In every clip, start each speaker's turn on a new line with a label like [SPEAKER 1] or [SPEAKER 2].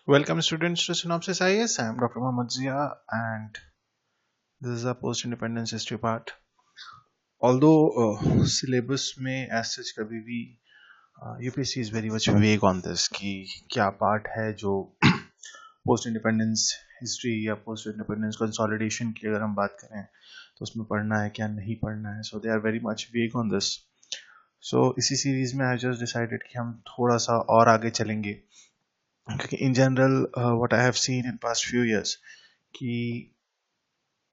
[SPEAKER 1] Welcome students to Synopsis IAS. I am Dr. Mohammad Zia and this is a post-independence history part. Although syllabus में as such कभी भी UPSC is very much vague on this कि क्या part है जो post-independence history या post-independence consolidation की अगर हम बात करें तो उसमें पढ़ना है क्या नहीं पढ़ना है. So they are very much vague on this. So इसी सीरीज में I just decided कि हम थोड़ा सा और आगे चलेंगे क्योंकि in general what I have seen in past few years कि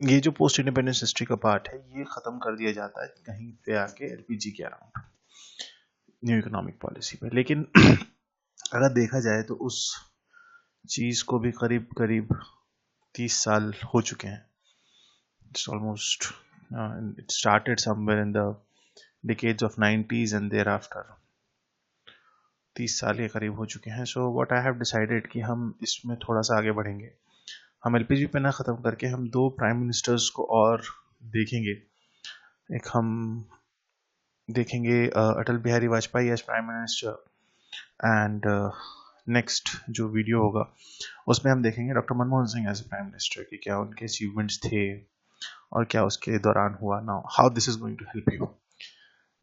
[SPEAKER 1] ये जो पोस्ट इंडिपेंडेंस हिस्ट्री का पार्ट है ये खत्म कर दिया जाता है कहीं पे आके एलपीजी के अराउंड न्यू इकोनॉमिक पॉलिसी पे. लेकिन अगर देखा जाए तो उस चीज को भी करीब करीब 30 साल हो चुके हैं. It's almost it started somewhere in the decades of 90s and thereafter 30 साल के करीब हो चुके हैं. So what I have decided कि हम इसमें थोड़ा सा आगे बढ़ेंगे. हम एलपीजी पे ना ख़त्म करके हम दो प्राइम मिनिस्टर्स को और देखेंगे. एक हम देखेंगे Atal Bihari Vajpayee as prime minister and next जो वीडियो होगा उसमें हम देखेंगे doctor Manmohan Singh as prime minister कि क्या उनके अचीवमेंट्स थे और क्या उसके दौरान हुआ. Now how this is going to help you.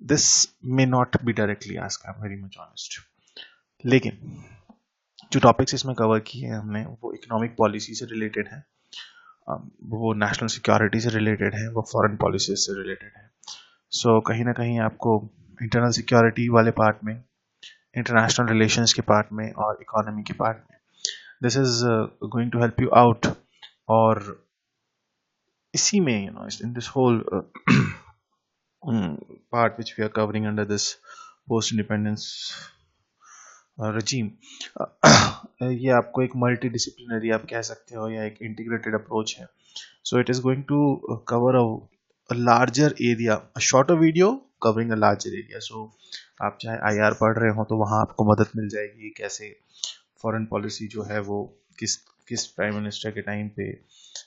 [SPEAKER 1] This may not be directly asked, I am very much honest. लेकिन जो टॉपिक्स इसमें कवर किए हैं हमने वो इकोनॉमिक पॉलिसी से रिलेटेड है, वो नेशनल सिक्योरिटी से रिलेटेड है, वो फॉरेन पॉलिसी से रिलेटेड है. सो कहीं ना कहीं आपको इंटरनल सिक्योरिटी वाले पार्ट में, इंटरनेशनल रिलेशंस के पार्ट में और इकोनॉमी के पार्ट में this is going to help you out. और इसी में in this whole part which we are covering under this post independence regime, ये आपको एक मल्टी डिसिप्लिनरी आप कह सकते हो या एक इंटीग्रेटेड अप्रोच है. So it is going to cover a larger area, a shorter video covering a larger area. So आप चाहे IR पढ़ रहे हो तो वहाँ आपको मदद मिल जाएगी कैसे फॉरेन पॉलिसी जो है वो किस किस प्राइम मिनिस्टर के टाइम पे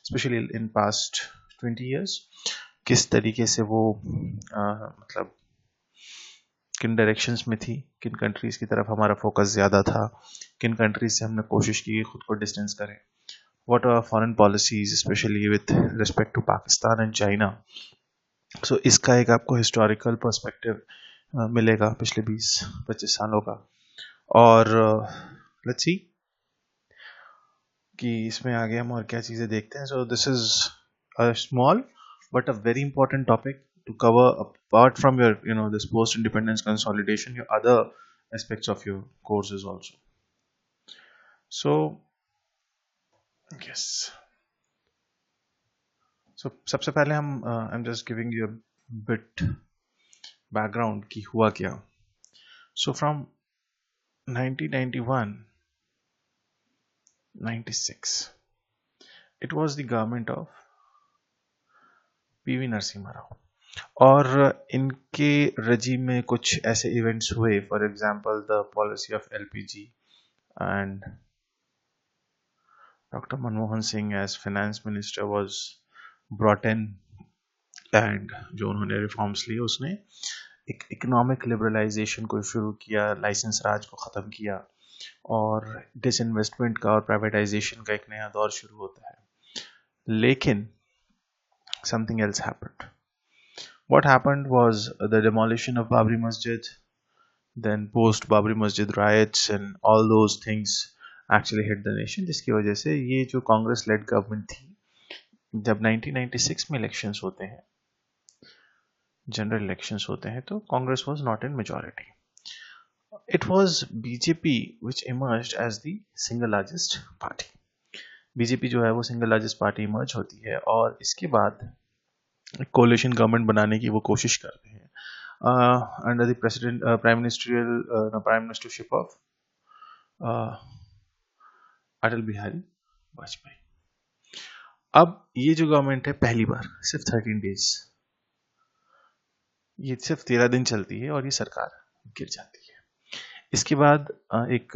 [SPEAKER 1] स्पेशली इन पास्ट 20 years किस तरीके से वो मतलब किन डायरेक्शंस में थी, किन कंट्रीज की तरफ हमारा फोकस ज़्यादा था, किन कंट्रीज से हमने कोशिश की खुद को डिस्टेंस करें, what are foreign policies especially with respect to Pakistan and China. सो इसका एक आपको हिस्टोरिकल पर्सपेक्टिव मिलेगा पिछले 20-25 सालों का. और लेट्स सी कि इसमें आगे हम और क्या चीज़ें देखते हैं. So this is a small but a very important topic to cover apart from your this post independence consolidation, your other aspects of your courses also. So yes, so सबसे पहले हम I'm just giving you a bit background कि हुआ क्या. So from 1991 96 it was the government of PV Narasimha Rao. और इनके regime में कुछ ऐसे इवेंट्स हुए, for example the policy of LPG and doctor Manmohan Singh as finance minister was brought in and जो उन्होंने रिफॉर्म्स लिए उसने एक इकोनॉमिक लिबरलाइजेशन को शुरू किया, लाइसेंस राज को ख़त्म किया और डिसइन्वेस्टमेंट का और प्राइवेटाइजेशन का एक नया दौर शुरू होता है. लेकिन something else happened. What happened was the demolition of Babri Masjid, then post Babri Masjid riots and all those things actually hit the nation, जिसकी वजह से ये जो कांग्रेस लेड गवर्नमेंट थी, जब 1996 में इलेक्शंस होते हैं, जनरल इलेक्शंस होते हैं, तो Congress was not in majority. It was BJP which emerged as the single largest party. BJP जो है वो सिंगल लार्जेस्ट पार्टी इमर्ज होती है और इसके बाद कोलिशन गवर्नमेंट बनाने की वो कोशिश करते हैं under the president prime ministership of Atal Bihari Vajpayee. अब ये जो गवर्नमेंट है पहली बार सिर्फ 13 डेज, ये सिर्फ 13 दिन चलती है और ये सरकार गिर जाती है. इसके बाद एक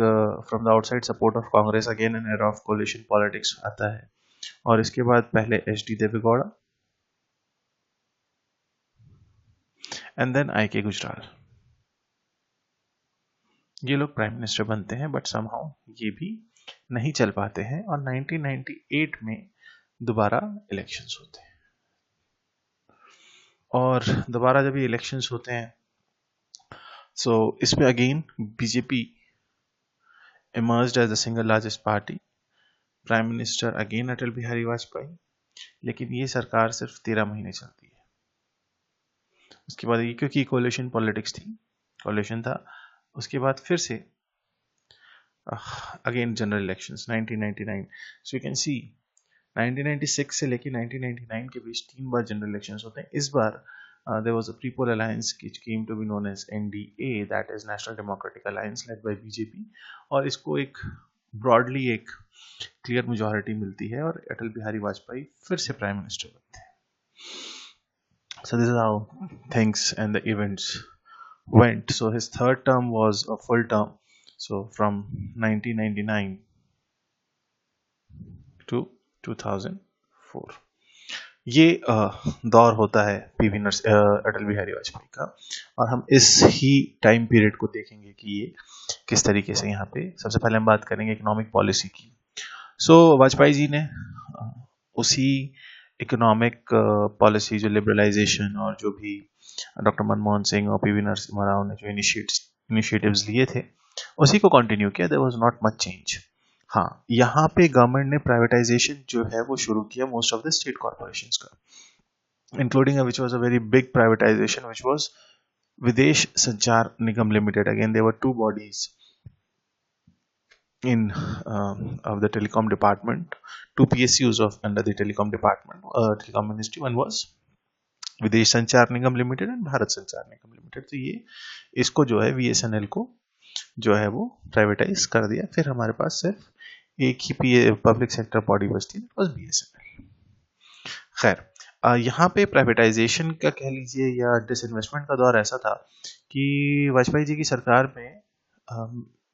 [SPEAKER 1] from the outside support of Congress again an era of coalition politics आता है. और इसके बाद पहले HD. Deve Gowda and then IK. Gujral, ये लोग प्राइम मिनिस्टर बनते हैं. बट समहाउ ये भी नहीं चल पाते हैं और 1998 में दोबारा इलेक्शंस होते हैं। और दोबारा जब ये इलेक्शंस होते हैं सो इसमें again BJP emerged as the single largest party, prime minister again Atal Bihari Vajpayee, लेकिन ये सरकार सिर्फ 13 महीने चलती है। उसके बाद ये क्योंकि कोलिशन पॉलिटिक्स थी, कोलिशन था, उसके बाद फिर से again general elections 1999। So you can see 1996 से लेके 1999 के बीच 3 बार जनरल इलेक्शंस होते हैं। इस बार there was a pre-poll alliance which came to be known as NDA, that is National Democratic Alliance led by BJP, और इसको एक ब्रॉडली एक क्लियर मेजॉरिटी मिलती है और अटल बिहारी वाजपेयी फिर से प्राइम मिनिस्टर बनते हैं। So this is how things and the events went. So his third term was a full term, so from 1999 to 2004 ये दौर होता है पीवी अटल बिहारी वाजपेयी का, और हम इस ही टाइम पीरियड को देखेंगे कि ये किस तरीके से यहाँ पे सबसे पहले हम बात करेंगे इकोनॉमिक पॉलिसी की। सो वाजपेयी जी ने उसी इकोनॉमिक पॉलिसी जो लिबरलाइजेशन और जो भी डॉक्टर मनमोहन सिंह और पीवी नरसिम्हा राव ने जो इनिशिएटिव्स लिए थे उसी को कंटिन्यू किया। There was not much change. हाँ, यहाँ पे गवर्नमेंट ने प्राइवेटाइजेशन जो है वो शुरू किया most of the state corporations का, including which was a very big privatization which was Videsh Sanchar Nigam limited. Again there were 2 bodies in of the telecom department, 2 PSUs of under the telecom department, telecom ministry. One was विदेश Sanchar Nigam limited and Bharat संचार Nigam limited. तो ये इसको जो है VSNL को जो है वो प्राइवेटाइज कर दिया। फिर हमारे पास सिर्फ एक ही पब्लिक सेक्टर बॉडी बचती है, बस BSNL। खैर यहाँ पे प्राइवेटाइजेशन का कह लीजिए या डिसइन्वेस्टमेंट का दौर ऐसा था कि वाजपेयी जी की सरकार में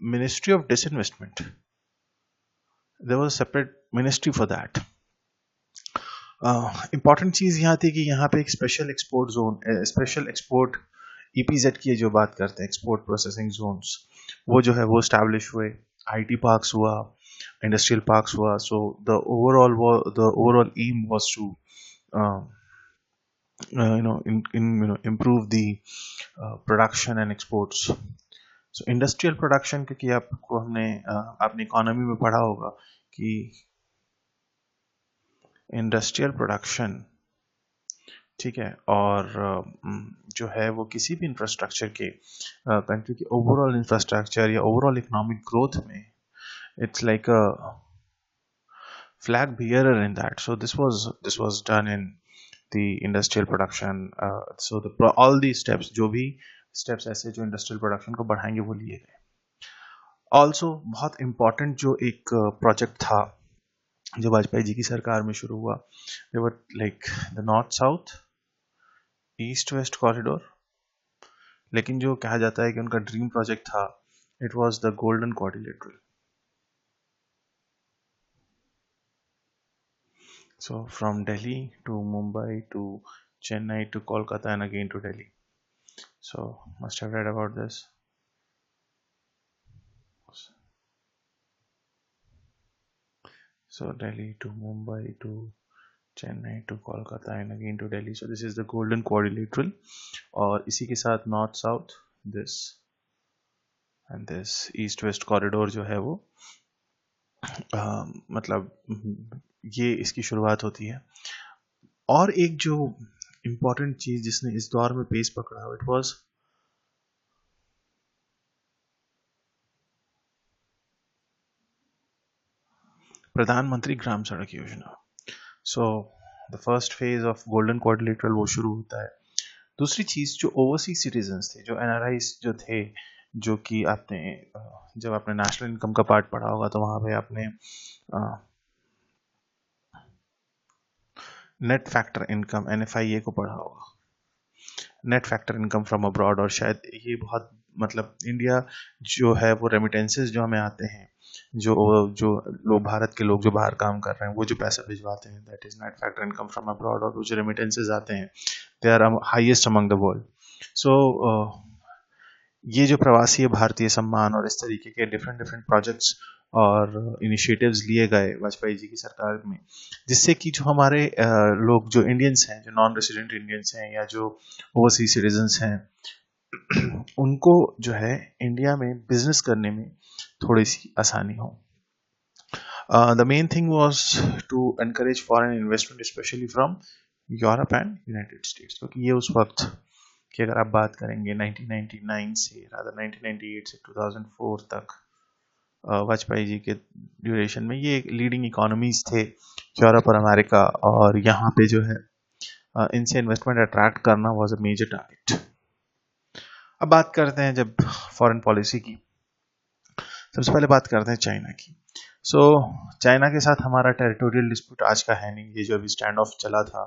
[SPEAKER 1] ministry of disinvestment, there was a separate ministry for that. Important चीज यहाँ थी कि यहाँ पे एक special export zone, special export EPZ की जो बात करते हैं, एक्सपोर्ट प्रोसेसिंग जोन्स, वो जो है वो स्टैब्लिश हुए। IT पार्क्स हुआ, इंडस्ट्रियल पार्क्स हुआ। So the overall aim was to improve the production and exports. So industrial production, क्योंकि आपको हमने अपनी इकोनॉमी में पढ़ा होगा कि इंडस्ट्रियल प्रोडक्शन, ठीक है, और जो है वो किसी भी इंफ्रास्ट्रक्चर के कंट्री के ओवरऑल इंफ्रास्ट्रक्चर या ओवरऑल इकोनॉमिक ग्रोथ में it's like a flag bearer in that. So this was done in the industrial production. So all the steps, जो भी स्टेप्स ऐसे जो इंडस्ट्रियल प्रोडक्शन को बढ़ाएंगे वो लिए गए। ऑल्सो बहुत इंपॉर्टेंट जो एक प्रोजेक्ट था जो वाजपेयी जी की सरकार में शुरू हुआ, they were like the north south east west corridor, लेकिन जो कहा जाता है कि उनका ड्रीम प्रोजेक्ट था, it was the golden quadrilateral. So from Delhi to Mumbai to Chennai to Kolkata and again to Delhi. So must have read about this. So Delhi to Mumbai to Chennai to Kolkata and again to Delhi. So this is the golden quadrilateral, और इसी के साथ north south this and this east west corridor जो है वो मतलब ये इसकी शुरुआत होती है। और एक जो इम्पोर्टेंट चीज जिसने इस दौर में पेस पकड़ा, इट वाज प्रधानमंत्री ग्राम सड़क योजना। So the first phase of golden quadrilateral वो शुरू होता है। दूसरी चीज, जो ओवरसीज सिटीजन्स थे, जो NRIs जो थे, जो कि आपने जब आपने नेशनल इनकम का पार्ट पढ़ा होगा तो वहां पे आपने नेट फैक्टर इनकम NFIA को पढ़ा होगा, net factor income from abroad. और शायद ये बहुत मतलब इंडिया जो है वो रेमिटेंसेस जो हमें आते हैं, जो लोग भारत के लोग जो बाहर काम कर रहे हैं वो जो पैसा भिजवाते हैं, that is net factor income from abroad. और वो जो रेमिटेंसेस आते हैं, they are highest among the world. So ये जो प्रवासी भारतीय सम्मान और इस तरीके के डिफरेंट प्रोजेक्ट्स और इनिशिएटिव्स लिए गए वाजपेयी जी की सरकार में, जिससे कि जो हमारे लोग जो इंडियंस हैं, जो नॉन रेसिडेंट इंडियंस हैं या जो ओवरसीज सिटीजन्स हैं, उनको जो है इंडिया में बिजनेस करने में थोड़ी सी आसानी हो. The main thing was to encourage foreign investment, especially from Europe and United states, क्योंकि ये उस वक्त की अगर आप बात करेंगे 1999 से रादर 1998 से 2004 तक, वाजपेयी जी के ड्यूरेशन में ये लीडिंग इकोनॉमीज थे यूरोप और अमेरिका, और यहाँ पे जो है इनसे इन्वेस्टमेंट अट्रैक्ट करना वाज अ मेजर टारगेट. अब बात करते हैं जब फॉरेन पॉलिसी की, सबसे पहले बात करते हैं चाइना की. चाइना के साथ हमारा टेरिटोरियल डिस्प्यूट आज का है नहीं, ये जो अभी स्टैंड ऑफ चला था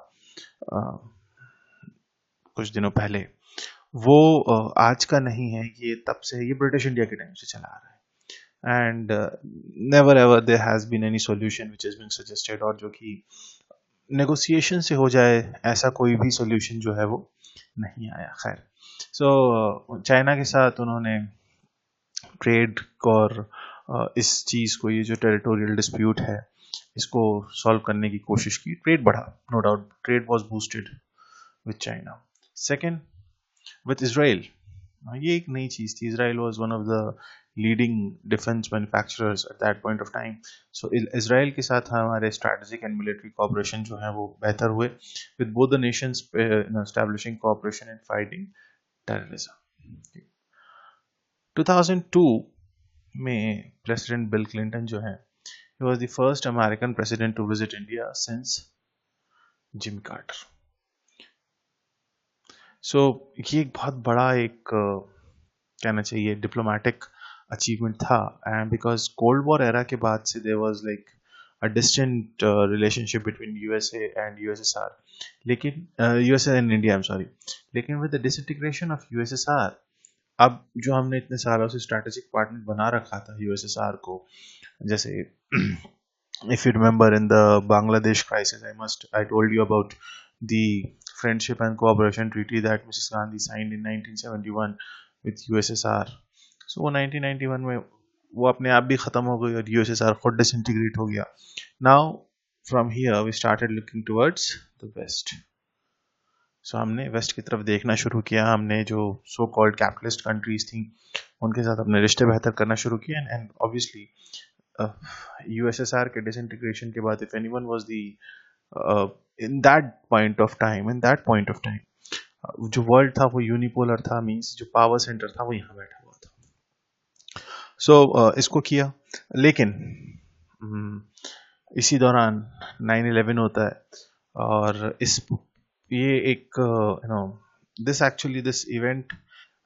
[SPEAKER 1] कुछ दिनों पहले, वो आज का नहीं है, ये तब से, ये ब्रिटिश इंडिया के टाइम से चला आ रहा है. And never ever there has been any solution which has been suggested, और जो कि नेगोशिएशन से हो जाए ऐसा कोई भी सॉल्यूशन जो है वो नहीं आया. खैर, चाइना के साथ उन्होंने ट्रेड और इस चीज को, ये जो टेरिटोरियल डिस्प्यूट है, इसको सॉल्व करने की कोशिश की. ट्रेड बढ़ा, no doubt, trade was boosted with China. Second, with Israel, ये एक नई चीज थी. Israel was one of the leading defence manufacturers at that point of time. So Israel के साथ हमारे स्ट्रेटेजिक एंड मिलिट्री कोऑपरेशन जो है वो बेहतर हुए, with both the Nations establishing cooperation in fighting terrorism. 2002 में प्रेसिडेंट बिल क्लिंटन जो है, he was the first American president to visit India since Jimmy Carter. ये एक बहुत बड़ा एक कहना चाहिए डिप्लोमेटिक अचीवमेंट था, and because cold war era के बाद से there was like a distant relationship between USA and USSR, लेकिन USA and India, I am sorry, लेकिन with the disintegration of USSR, अब जो हमने इतने सालों से स्ट्रैटेजिक पार्टनर बना रखा था यूएसएसआर को, जैसे if you remember in the Bangladesh crisis, I told you about the friendship and cooperation treaty that Mrs. Gandhi signed in 1971 with USSR. So वो 1991 में वो अपने आप भी खत्म हो गई और USSR खुद डिसइंटीग्रेट हो गया. Now from here we started looking towards the west. हमने वेस्ट की तरफ देखना शुरू किया. हमने जो सो कॉल्ड कैपिटलिस्ट कंट्रीज थी उनके साथ अपने रिश्ते बेहतर करना शुरू किए. एंड ऑब्वियसली यूएसएसआर के डिसइंटीग्रेशन के बाद, if anyone was the in that point of time जो वर्ल्ड था वो यूनिपोलर था, मींस जो पावर सेंटर था वो यहाँ बैठा हुआ था. इसको किया, लेकिन इसी दौरान 9/11 होता है, और ये एक दिस इवेंट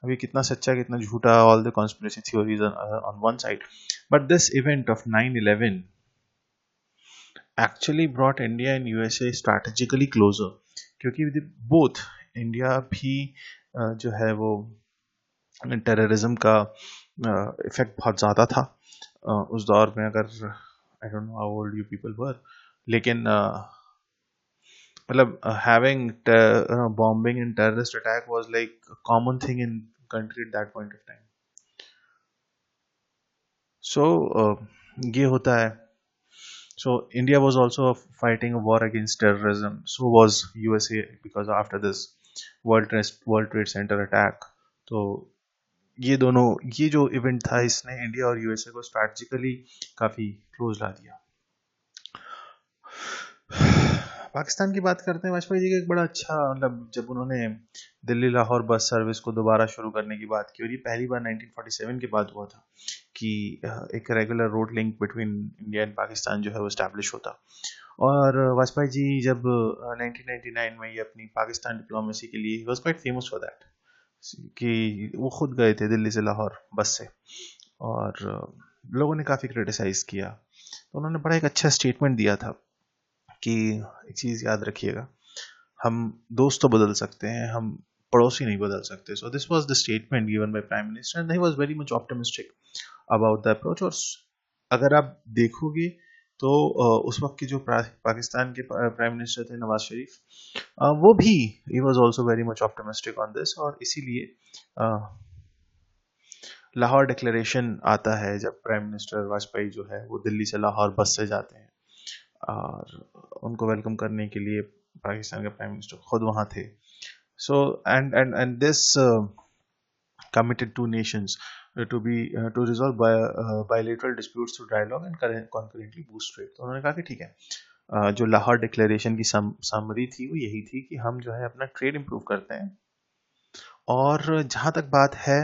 [SPEAKER 1] अभी कितना सच्चा कितना झूठा, all the conspiracy theories on one side, but this event of 9/11 actually brought India and USA strategically closer, क्योंकि बोथ इंडिया भी जो है वो टेररिज्म का इफेक्ट बहुत ज़्यादा था उस दौर में. अगर I don't know how old you people were, लेकिन मतलब having bombing and terrorist attack was like a common thing in country at that point of time. ये होता है. India was also fighting a war against terrorism. So was USA, because after this World Trade Center attack. तो ये जो event था, इसने India और USA को स्ट्रैटेजिकली काफी क्लोज ला दिया. पाकिस्तान की बात करते हैं. वाजपेयी जी का एक बड़ा अच्छा, मतलब जब उन्होंने दिल्ली लाहौर बस सर्विस को दोबारा शुरू करने की बात की, और ये पहली बार 1947 के बाद हुआ था कि एक regular road link between India and Pakistan जो है वो इस्टेब्लिश होता. और वाजपेयी जी जब 1999 में ये अपनी पाकिस्तान डिप्लोमेसी के लिए, he was quite famous for that, कि वो खुद गए थे दिल्ली से लाहौर बस से, और लोगों ने काफ़ी क्रिटिसाइज किया. तो उन्होंने बड़ा एक अच्छा स्टेटमेंट दिया था कि एक चीज़ याद रखिएगा, हम दोस्त तो बदल सकते हैं, हम पड़ोसी नहीं बदल सकते. सो this was the statement given by prime minister, and he was very much optimistic about the approach. और अगर आप देखोगे तो उस वक्त के जो पाकिस्तान के प्राइम मिनिस्टर थे नवाज शरीफ, वो भी he was also very much optimistic on this, और इसीलिए लाहौर डिक्लेरेशन आता है जब प्राइम मिनिस्टर वाजपेयी जो है वो दिल्ली से लाहौर बस से जाते हैं और उनको वेलकम करने के लिए पाकिस्तान के प्राइम मिनिस्टर खुद वहाँ थे. So and this committed two nations to resolve bilateral disputes through dialogue and concurrently boost trade. तो उन्होंने कहा कि ठीक है, जो लाहौर डिक्लेरेशन की समरी थी वो यही थी कि हम जो है अपना ट्रेड इंप्रूव करते हैं, और जहाँ तक बात है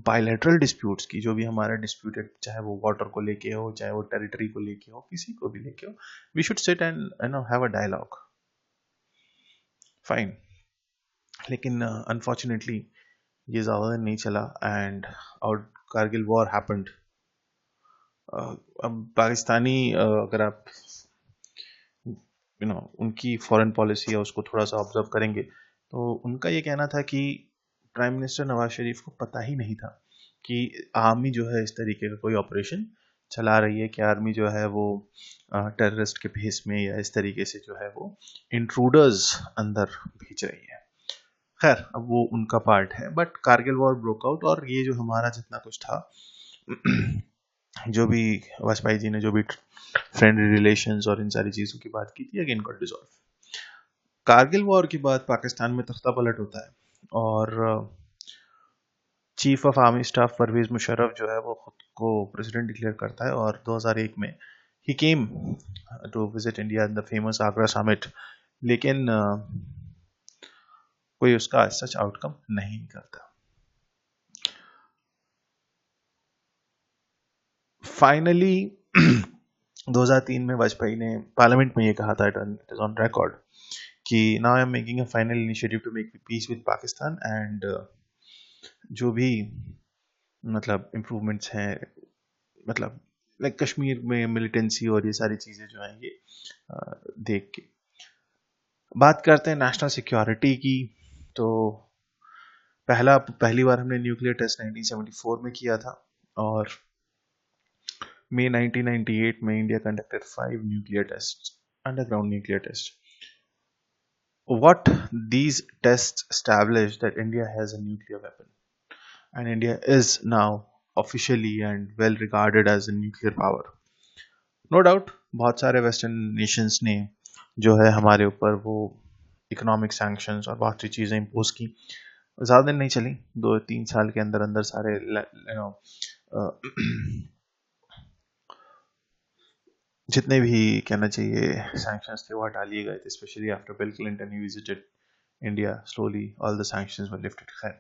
[SPEAKER 1] बायलैटरल डिस्प्यूट्स की, जो भी हमारा डिस्प्यूटेड, चाहे वो वाटर को लेके हो, चाहे वो टेरिटरी को लेके हो, किसी को भी लेके हो, we should sit and have a dialogue. Fine. लेकिन अनफॉर्चुनेटली ये ज़्यादा दिन नहीं चला एंड और कारगिल वॉर हैपेंड. अब पाकिस्तानी अगर आप उनकी फॉरेन पॉलिसी है उसको थोड़ा सा ऑब्जर्व करेंगे तो उनका ये कहना था कि प्राइम मिनिस्टर नवाज शरीफ को पता ही नहीं था कि आर्मी जो है इस तरीके का कोई ऑपरेशन चला रही है, कि आर्मी जो है वो टेररिस्ट के भेस में या इस तरीके से जो है वो इंट्रूडर्स अंदर भेज रही है. खैर, अब वो उनका पार्ट है, but Kargil war broke out और ये जो हमारा जितना कुछ था जो भी वाजपेयी जी ने जो भी फ्रेंडली रिलेशंस और इन सारी चीज़ों की बात की थी, again got dissolve. Kargil war के बाद पाकिस्तान में तख्ता पलट होता है और chief of army staff Pervez Musharraf जो है वो खुद को प्रेसिडेंट डिक्लेयर करता है और 2001 में ही came to visit India in the famous Agra summit. लेकिन कोई उसका सच आउटकम नहीं निकलता. फाइनली 2003 में वाजपेयी ने पार्लियामेंट में ये कहा था, इट इज ऑन रिकॉर्ड, कि now I am making a final initiative to make peace with Pakistan and जो भी मतलब इम्प्रूवमेंट्स हैं, मतलब लाइक कश्मीर में मिलिटेंसी और ये सारी चीज़ें जो हैं ये देख के. बात करते हैं नेशनल सिक्योरिटी की. तो पहली बार हमने न्यूक्लियर टेस्ट 1974 में किया था और May 1998 में India conducted 5 nuclear tests, underground nuclear tests. What these tests established that India has a nuclear weapon, and India is now officially and well regarded as a nuclear power. No doubt, बहुत सारे western Nations ने जो है हमारे ऊपर वो economic sanctions और बहुत सी चीज़ें इम्पोज की. ज़्यादा दिन नहीं चली, 2-3 साल के अंदर अंदर सारे जितने भी कहना चाहिए सैंक्शंस थे वो हटा लिए गए थे, specially after bill Clinton he visited India. Slowly all the sanctions were lifted. खैर,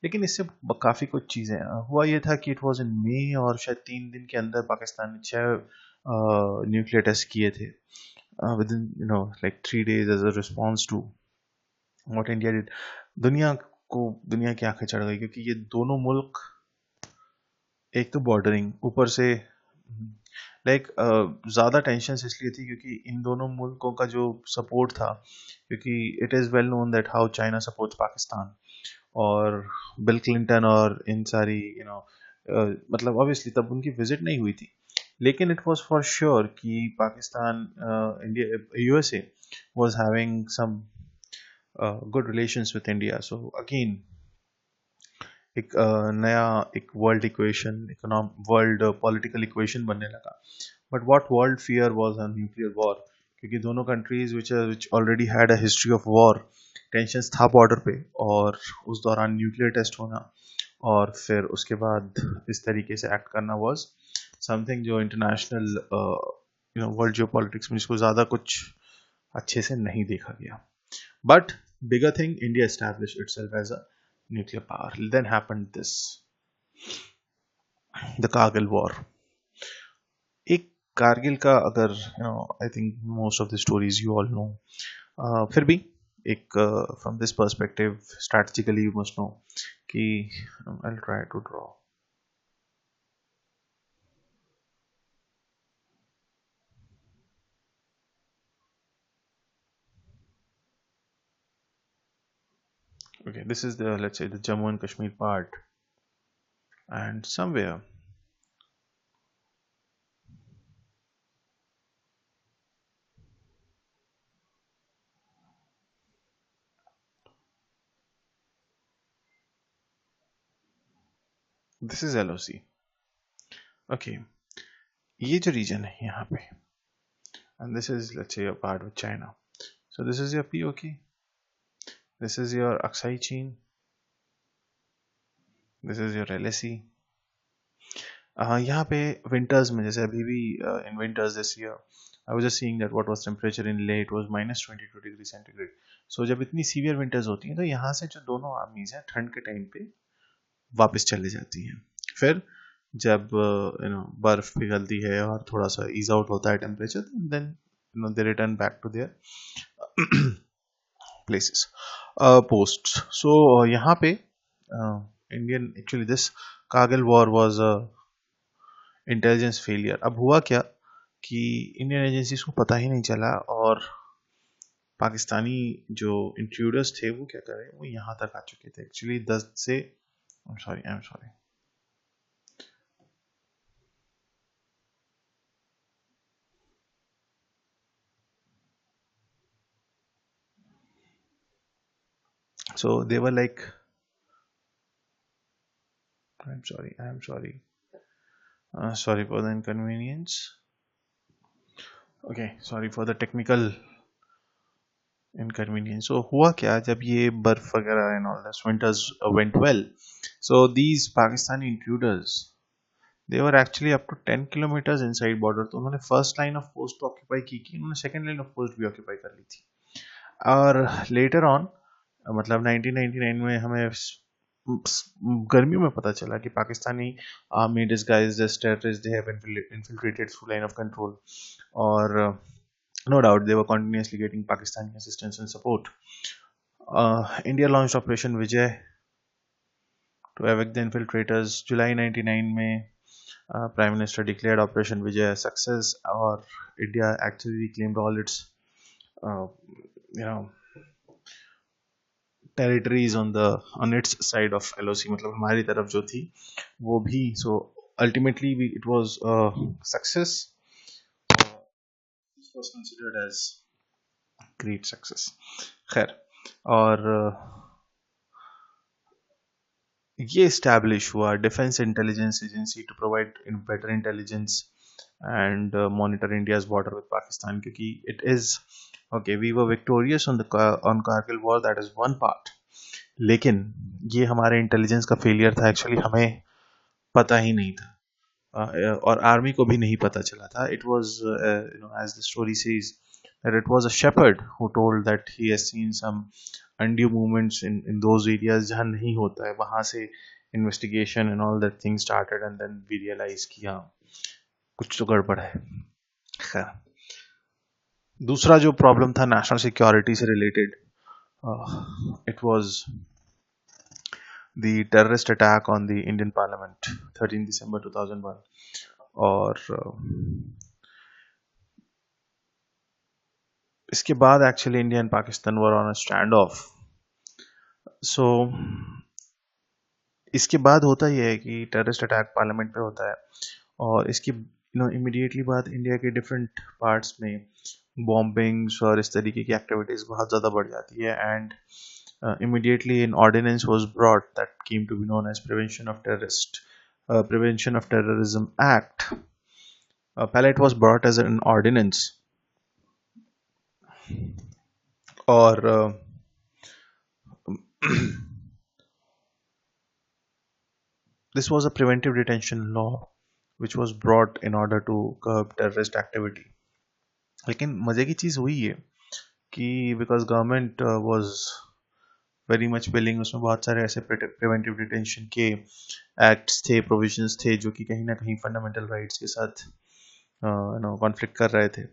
[SPEAKER 1] लेकिन इससे काफ़ी कुछ चीज़ें हुआ. ये था कि इट वाज इन मई और शायद 3 दिन के अंदर पाकिस्तान ने 6 न्यूक्लियर टेस्ट किए थे within like 3 days as a response to what India did. दुनिया की आंखें चढ़ गई क्योंकि ये दोनों मुल्क एक तो बॉर्डरिंग, ऊपर से लाइक ज़्यादा टेंशन इसलिए थी क्योंकि इन दोनों मुल्कों का जो सपोर्ट था, क्योंकि it is well known that how China supports Pakistan, और बिल क्लिंटन और इन सारी मतलब ऑब्वियसली तब उनकी विजिट नहीं हुई थी, लेकिन इट वाज फॉर श्योर कि Pakistan India USA was having some good relations with India. So again एक नया एक world equation, world political equation बनने लगा. But what world fear was a nuclear war, क्योंकि दोनों countries which already had a history of war, tensions था border पे, और उस दौरान न्यूक्लियर टेस्ट होना और फिर उसके बाद इस तरीके से एक्ट करना वाज समथिंग जो इंटरनेशनल वर्ल्ड जियो पॉलिटिक्स में इसको ज़्यादा कुछ अच्छे से नहीं देखा गया. But bigger thing, India established itself as a nuclear power. Then happened this, the Kargil war. एक कारगिल का अगर I think most of the stories you all know, फिर भी एक from this perspective strategically you must know कि I will try to draw. Okay, this is the, let's say, the Jammu and Kashmir part, and somewhere this is LOC. Okay, ये जो reason है यहाँ पे, and this is, let's say, your part with China. So this is your POK, this is your Aksai chain, this is your LSE. यहाँ पे winters में, जैसे अभी भी in winters this year I was just seeing that what was temperature in ले, it was -22 degree centigrade. सो जब इतनी severe winters होती हैं तो यहाँ से जो दोनों आर्मीज हैं ठंड के टाइम पे वापस चले जाती हैं. फिर जब बर्फ पिघलती है और थोड़ा सा ईज आउट होता है temperature, then they return back to their places post. So यहाँ पे Indian, actually this Kargil war was intelligence failure. अब हुआ क्या कि इंडियन एजेंसीज को पता ही नहीं चला, और पाकिस्तानी जो इंट्रूडर्स थे वो क्या कर रहे, वो यहाँ तक आ चुके थे. एक्चुअली 10 से, आई am sorry. So they were like, I'm sorry. Sorry for the inconvenience. Okay, sorry for the technical inconvenience. So हुआ क्या, जब ये बर्फ वगैरह and all this winters went well, so these Pakistani intruders, they were actually up to 10 kilometers inside border. तो उन्होंने first line of post occupy की, उन्होंने second line of post भी occupy कर ली थी. और later on, मतलब 1999 में हमें गर्मियों में पता चला कि Pakistani army disguised as terrorists, they have infiltrated through line of control. और no doubt they were continuously getting Pakistani assistance and support. India launched Operation Vijay to evict the infiltrators. July 99 में Prime Minister declared Operation Vijay a success, और India actually reclaimed all its territories on its side of LOC. मतलब हमारी तरफ जो थी वो भी. So ultimately it was a success. It was considered as great success. खैर, और ये establish हुआ defence intelligence agency to provide better intelligence and monitor India's border with Pakistan, क्योंकि it is okay, we were victorious on Kargil war, that is one part, लेकिन ये हमारे intelligence का failure था. एक्चुअली हमें पता ही नहीं था, और आर्मी को भी नहीं पता चला था. It was, as the story says, that it was a shepherd who told that he has seen some undue movements in those areas जहाँ नहीं होता है. वहाँ से investigation and all that thing started, and then we realized कि हाँ कुछ तो गड़बड़ है. खैर, दूसरा जो प्रॉब्लम था नेशनल सिक्योरिटी से related, it was the terrorist attack on the Indian parliament 13 December 2001. और इसके बाद actually India and Pakistan were on a standoff. So इसके बाद होता ही है कि टेररिस्ट अटैक पार्लियामेंट पे होता है, और इसकी इमीडिएटली बाद इंडिया के डिफरेंट पार्ट्स में बॉम्बिंग्स और इस तरीके की एक्टिविटीज बहुत ज़्यादा बढ़ जाती है. And immediately an ordinance was brought that came to be known as Prevention of Terrorism Act. पहले it was brought as an ordinance, और this was a preventive detention law which was brought in order to curb terrorist activity. लेकिन मजे की चीज़ हुई है कि because government was very much willing, उसमें बहुत सारे ऐसे प्रिवेंटिव डिटेंशन के एक्ट्स थे, प्रोविजंस थे, जो कि कहीं ना कहीं फंडामेंटल राइट्स के साथ कॉन्फ्लिक्ट कर रहे थे.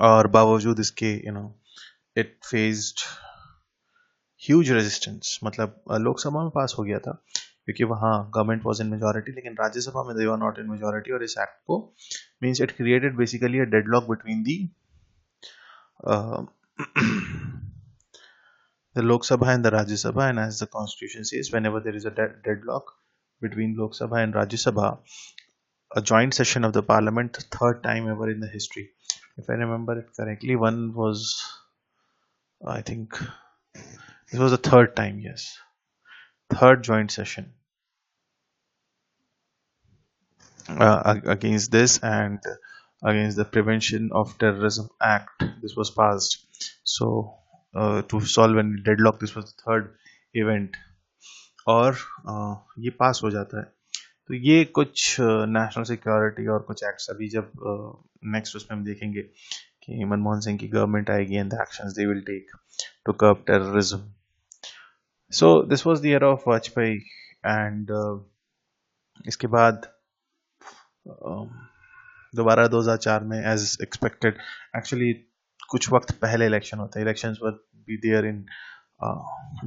[SPEAKER 1] और बावजूद इसके इट फेस्ड ह्यूज रेजिस्टेंस. मतलब लोकसभा में पास हो गया था क्योंकि वहाँ गवर्नमेंट वाज इन मेजॉरिटी, लेकिन राज्यसभा में दे वर नॉट इन मेजॉरिटी. और इस एक्ट को means it created basically a deadlock between the the Lok Sabha and the Rajya Sabha, and as the constitution says, whenever there is a deadlock between Lok Sabha and Rajya Sabha, a joint session of the parliament, the third time ever in the history, if I remember it correctly, one was, I think this was the third time, yes, third joint session. against this, and against the Prevention of Terrorism Act. This was passed. So to solve any deadlock, this was the third event, और ये पास हो जाता है. तो ये कुछ national security और कुछ एक्ट्स अभी जब नेक्स्ट उसमें हम देखेंगे कि मनमोहन सिंह की गवर्नमेंट आएगी and the actions they will take to curb terrorism. So this was the year of Vajpayee, and इसके बाद दोबारा 2004 में एज एक्सपेक्टेड, एक्चुअली कुछ वक्त पहले इलेक्शन होता है. Elections were be there in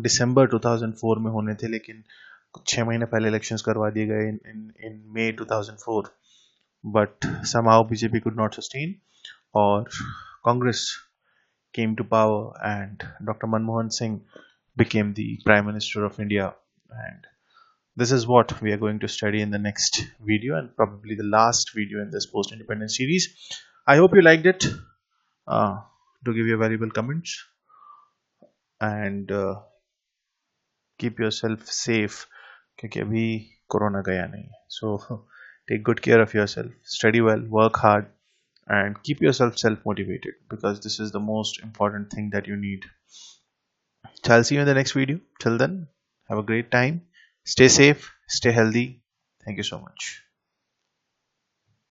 [SPEAKER 1] December 2004 में होने थे, लेकिन 6 महीने पहले इलेक्शंस करवा दिए गए इन मई 2004. But somehow BJP could not sustain, or Congress came to power and Dr. Manmohan Singh became the Prime Minister of India. And this is what we are going to study in the next video, and probably the last video in this post-independence series. I hope you liked it. Do give your valuable comments, and keep yourself safe, क्योंकि अभी corona गया नहीं. So take good care of yourself, study well, work hard, and keep yourself self-motivated, because this is the most important thing that you need. So I'll see you in the next video. Till then, have a great time. Stay safe, stay healthy. Thank you so much.